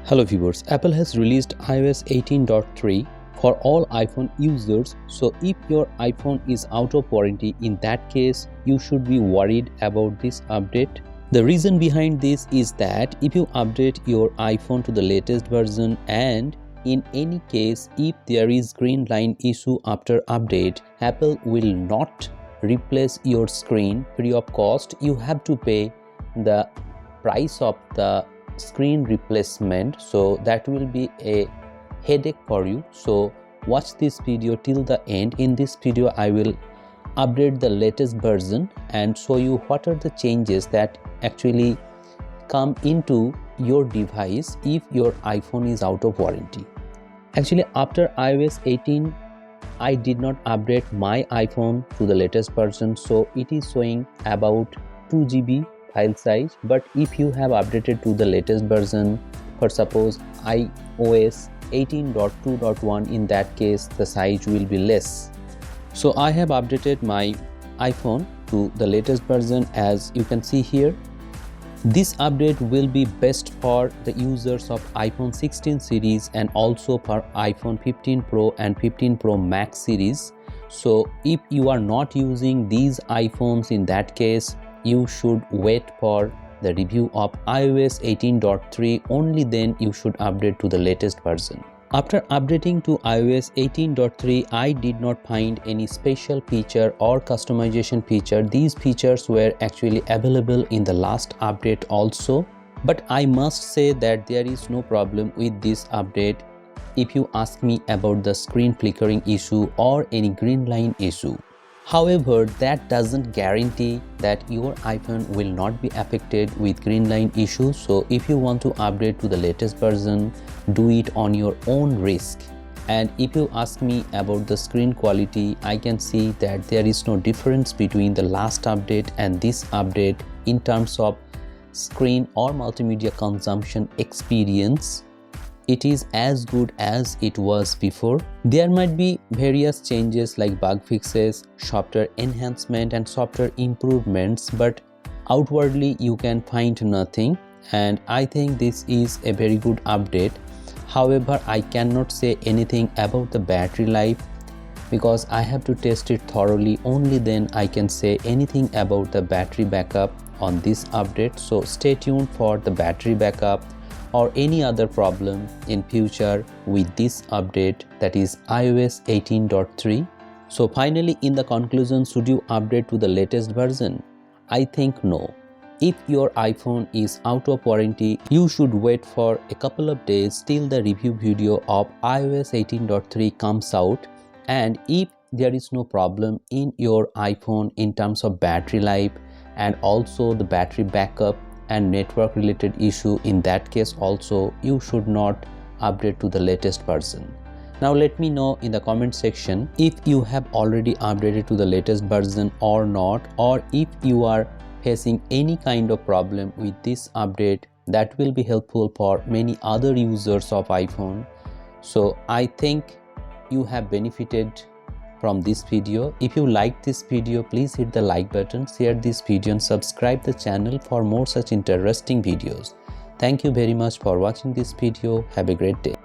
Hello viewers, Apple has released iOS 18.3 for all iPhone users. So if your iPhone is out of warranty, in that case, you should be worried about this update. The reason behind this is that if you update your iPhone to the latest version and in any case, if there is green line issue after update, Apple will not replace your screen free of cost. You have to pay the price of the screen replacement, so that will be a headache for you. So watch this video till the end. In this video I will update the latest version and show you what are the changes that actually come into your device if your iPhone is out of warranty. Actually, after iOS 18 I did not update my iPhone to the latest version, so it is showing about 2 GB file size. But if you have updated to the latest version, for suppose iOS 18.2.1, in that case the size will be less. So I have updated my iPhone to the latest version. As you can see here, this update will be best for the users of iPhone 16 series and also for iPhone 15 Pro and 15 Pro Max series. So if you are not using these iPhones, in that case you should wait for the review of iOS 18.3, only then you should update to the latest version. After updating to iOS 18.3, I did not find any special feature or customization feature. These features were actually available in the last update also, but I must say that there is no problem with this update if you ask me about the screen flickering issue or any green line issue. However, that doesn't guarantee that your iPhone will not be affected with green line issues. So if you want to upgrade to the latest version, do it on your own risk. And if you ask me about the screen quality, I can see that there is no difference between the last update and this update in terms of screen or multimedia consumption experience. It is as good as it was before. There might be various changes like bug fixes, software enhancement and software improvements, but outwardly you can find nothing, and I think this is a very good update. However, I cannot say anything about the battery life because I have to test it thoroughly. Only then I can say anything about the battery backup on this update. So stay tuned for the battery backup or any other problem in future with this update, that is iOS 18.3. So finally, in the conclusion, should you update to the latest version? I think no. If your iPhone is out of warranty, you should wait for a couple of days till the review video of iOS 18.3 comes out. And if there is no problem in your iPhone in terms of battery life and also the battery backup and network related issue, in that case also you should not update to the latest version. Now let me know in the comment section if you have already updated to the latest version or not, or if you are facing any kind of problem with this update. That will be helpful for many other users of iPhone. So I think you have benefited from this video. If you like this video, please hit the like button, share this video and subscribe the channel for more such interesting videos. Thank you very much for watching this video. Have a great day.